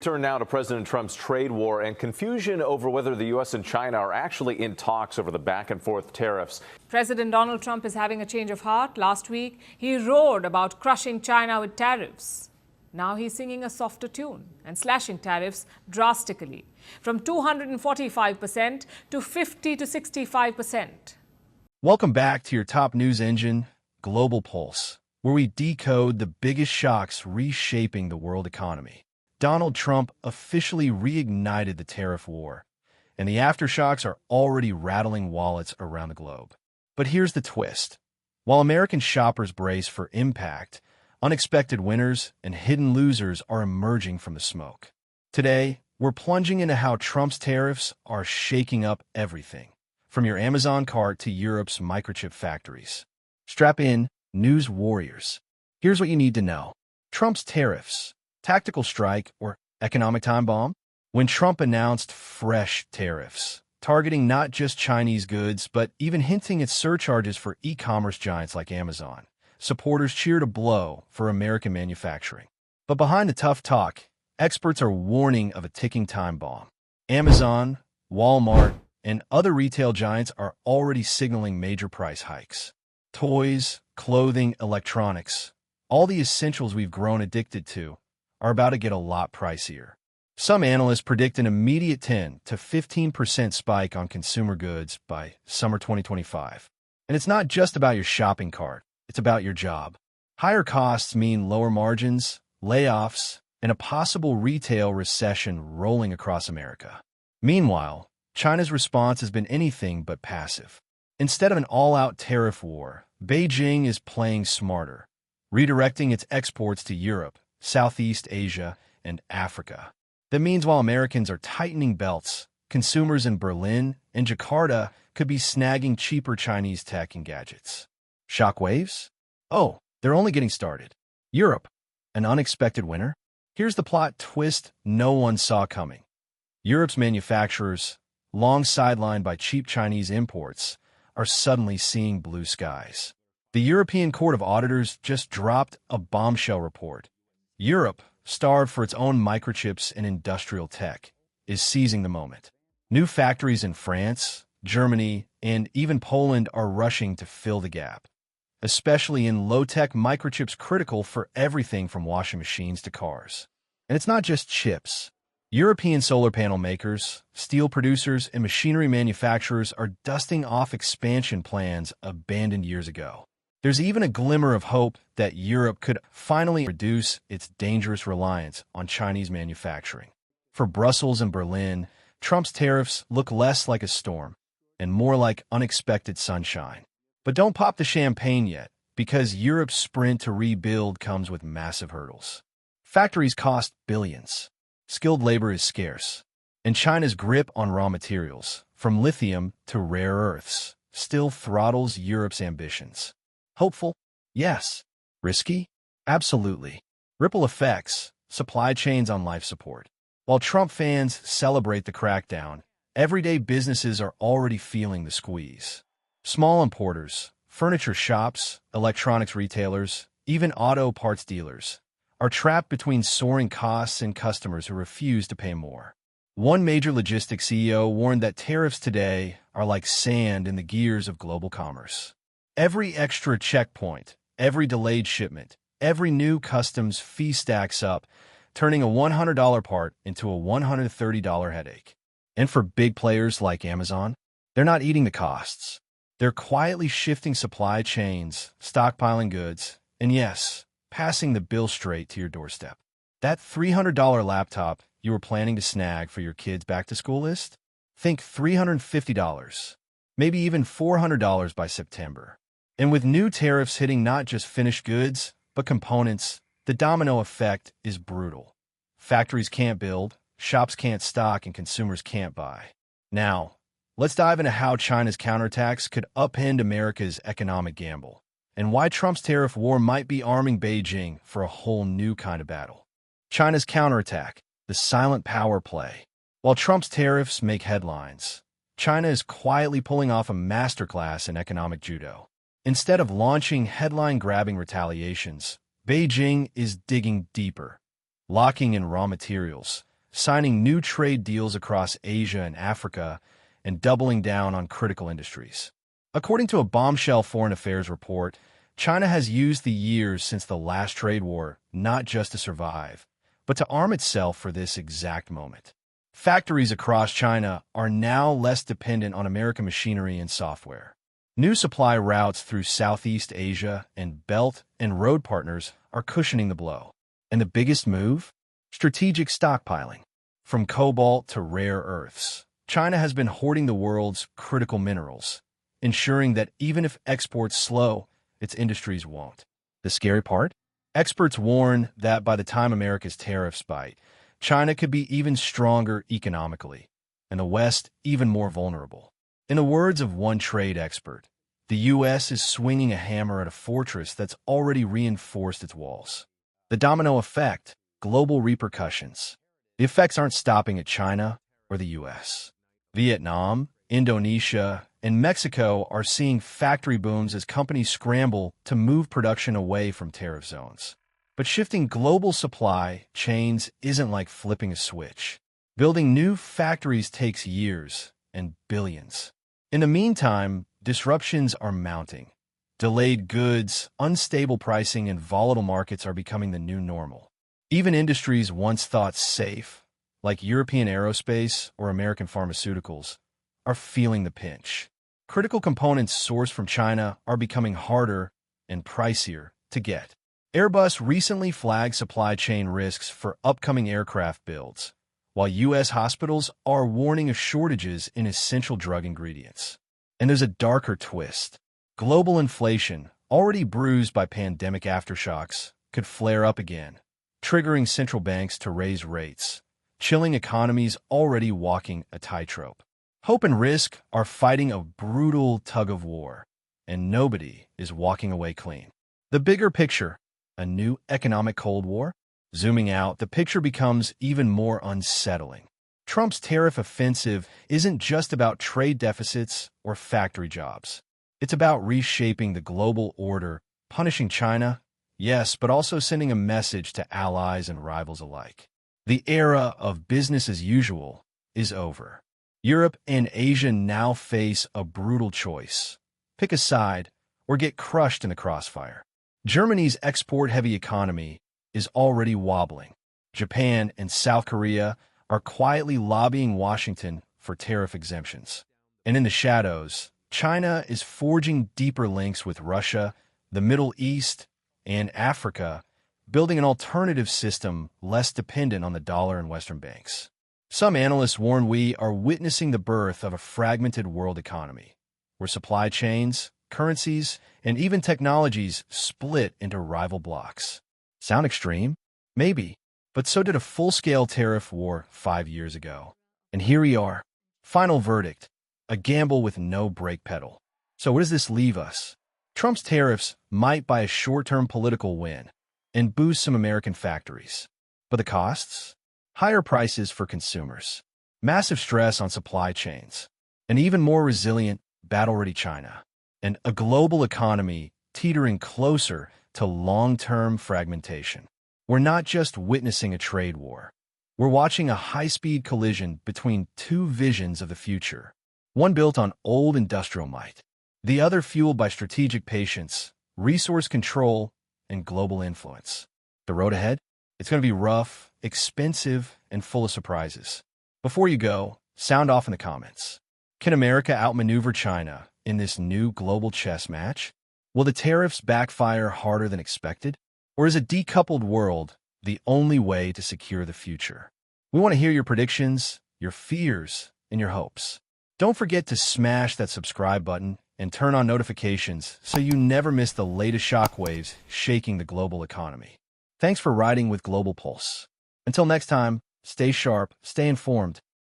Turn now to President Trump's trade war and confusion over whether the U.S. and China are actually in talks over the back and forth tariffs. President Donald Trump is having a change of heart. Last week, he roared about crushing China with tariffs. Now he's singing a softer tune and slashing tariffs drastically from 245% to 50 to 65%. Welcome back to your top news engine, Global Pulse, where we decode the biggest shocks reshaping the world economy. Donald Trump officially reignited the tariff war, and the aftershocks are already rattling wallets around the globe. But here's the twist. While American shoppers brace for impact, unexpected winners and hidden losers are emerging from the smoke. Today, we're plunging into how Trump's tariffs are shaking up everything, from your Amazon cart to Europe's microchip factories. Strap in, news warriors. Here's what you need to know. Trump's tariffs. Tactical strike or economic time bomb? When Trump announced fresh tariffs, targeting not just Chinese goods, but even hinting at surcharges for e-commerce giants like Amazon, supporters cheered a blow for American manufacturing. But behind the tough talk, experts are warning of a ticking time bomb. Amazon, Walmart, and other retail giants are already signaling major price hikes. Toys, clothing, electronics, all the essentials we've grown addicted to, are about to get a lot pricier. Some analysts predict an immediate 10 to 15% spike on consumer goods by summer 2025. And it's not just about your shopping cart, it's about your job. Higher costs mean lower margins, layoffs, and a possible retail recession rolling across America. Meanwhile, China's response has been anything but passive. Instead of an all-out tariff war, Beijing is playing smarter, redirecting its exports to Europe, Southeast Asia, and Africa. That means while Americans are tightening belts, consumers in Berlin and Jakarta could be snagging cheaper Chinese tech and gadgets. Shockwaves? Oh, they're only getting started. Europe, an unexpected winner? Here's the plot twist no one saw coming. Europe's manufacturers, long sidelined by cheap Chinese imports, are suddenly seeing blue skies. The European Court of Auditors just dropped a bombshell report. Europe, starved for its own microchips and industrial tech, is seizing the moment. New factories in France, Germany, and even Poland are rushing to fill the gap, especially in low-tech microchips critical for everything from washing machines to cars. And it's not just chips. European solar panel makers, steel producers, and machinery manufacturers are dusting off expansion plans abandoned years ago. There's even a glimmer of hope that Europe could finally reduce its dangerous reliance on Chinese manufacturing. For Brussels and Berlin, Trump's tariffs look less like a storm and more like unexpected sunshine. But don't pop the champagne yet, because Europe's sprint to rebuild comes with massive hurdles. Factories cost billions. Skilled labor is scarce. And China's grip on raw materials, from lithium to rare earths, still throttles Europe's ambitions. Hopeful? Yes. Risky? Absolutely. Ripple effects, supply chains on life support. While Trump fans celebrate the crackdown, everyday businesses are already feeling the squeeze. Small importers, furniture shops, electronics retailers, even auto parts dealers are trapped between soaring costs and customers who refuse to pay more. One major logistics CEO warned that tariffs today are like sand in the gears of global commerce. Every extra checkpoint, every delayed shipment, every new customs fee stacks up, turning a $100 part into a $130 headache. And for big players like Amazon, they're not eating the costs. They're quietly shifting supply chains, stockpiling goods, and yes, passing the bill straight to your doorstep. That $300 laptop you were planning to snag for your kids' back-to-school list? Think $350, maybe even $400 by September. And with new tariffs hitting not just finished goods, but components, the domino effect is brutal. Factories can't build, shops can't stock, and consumers can't buy. Now, let's dive into how China's counterattacks could upend America's economic gamble, and why Trump's tariff war might be arming Beijing for a whole new kind of battle. China's counterattack, the silent power play. While Trump's tariffs make headlines, China is quietly pulling off a masterclass in economic judo. Instead of launching headline-grabbing retaliations, Beijing is digging deeper, locking in raw materials, signing new trade deals across Asia and Africa, and doubling down on critical industries. According to a bombshell foreign affairs report, China has used the years since the last trade war not just to survive, but to arm itself for this exact moment. Factories across China are now less dependent on American machinery and software. New supply routes through Southeast Asia and Belt and Road partners are cushioning the blow. And the biggest move? Strategic stockpiling. From cobalt to rare earths, China has been hoarding the world's critical minerals, ensuring that even if exports slow, its industries won't. The scary part? Experts warn that by the time America's tariffs bite, China could be even stronger economically, and the West even more vulnerable. In the words of one trade expert, the U.S. is swinging a hammer at a fortress that's already reinforced its walls. The domino effect, global repercussions. The effects aren't stopping at China or the U.S. Vietnam, Indonesia, and Mexico are seeing factory booms as companies scramble to move production away from tariff zones. But shifting global supply chains isn't like flipping a switch. Building new factories takes years and billions. In the meantime, disruptions are mounting. Delayed goods, unstable pricing, and volatile markets are becoming the new normal. Even industries once thought safe, like European aerospace or American pharmaceuticals, are feeling the pinch. Critical components sourced from China are becoming harder and pricier to get. Airbus recently flagged supply chain risks for upcoming aircraft builds, while U.S. hospitals are warning of shortages in essential drug ingredients. And there's a darker twist. Global inflation, already bruised by pandemic aftershocks, could flare up again, triggering central banks to raise rates, chilling economies already walking a tightrope. Hope and risk are fighting a brutal tug-of-war, and nobody is walking away clean. The bigger picture, a new economic Cold War? Zooming out, the picture becomes even more unsettling. Trump's tariff offensive isn't just about trade deficits or factory jobs. It's about reshaping the global order, punishing China, yes, but also sending a message to allies and rivals alike. The era of business as usual is over. Europe and Asia now face a brutal choice. Pick a side or get crushed in the crossfire. Germany's export-heavy economy is already wobbling. Japan and South Korea are quietly lobbying Washington for tariff exemptions. And in the shadows, China is forging deeper links with Russia, the Middle East, and Africa, building an alternative system less dependent on the dollar and Western banks. Some analysts warn we are witnessing the birth of a fragmented world economy, where supply chains, currencies, and even technologies split into rival blocs. Sound extreme? Maybe, but so did a full-scale tariff war 5 years ago. And here we are. Final verdict, a gamble with no brake pedal. So where does this leave us? Trump's tariffs might buy a short-term political win and boost some American factories. But the costs? Higher prices for consumers, massive stress on supply chains, an even more resilient, battle-ready China, and a global economy teetering closer to long-term fragmentation. We're not just witnessing a trade war. We're watching a high-speed collision between two visions of the future, one built on old industrial might, the other fueled by strategic patience, resource control, and global influence. The road ahead? It's going to be rough, expensive, and full of surprises. Before you go, sound off in the comments. Can America outmaneuver China in this new global chess match? Will the tariffs backfire harder than expected? Or is a decoupled world the only way to secure the future? We want to hear your predictions, your fears, and your hopes. Don't forget to smash that subscribe button and turn on notifications so you never miss the latest shockwaves shaking the global economy. Thanks for riding with Global Pulse. Until next time, stay sharp, stay informed,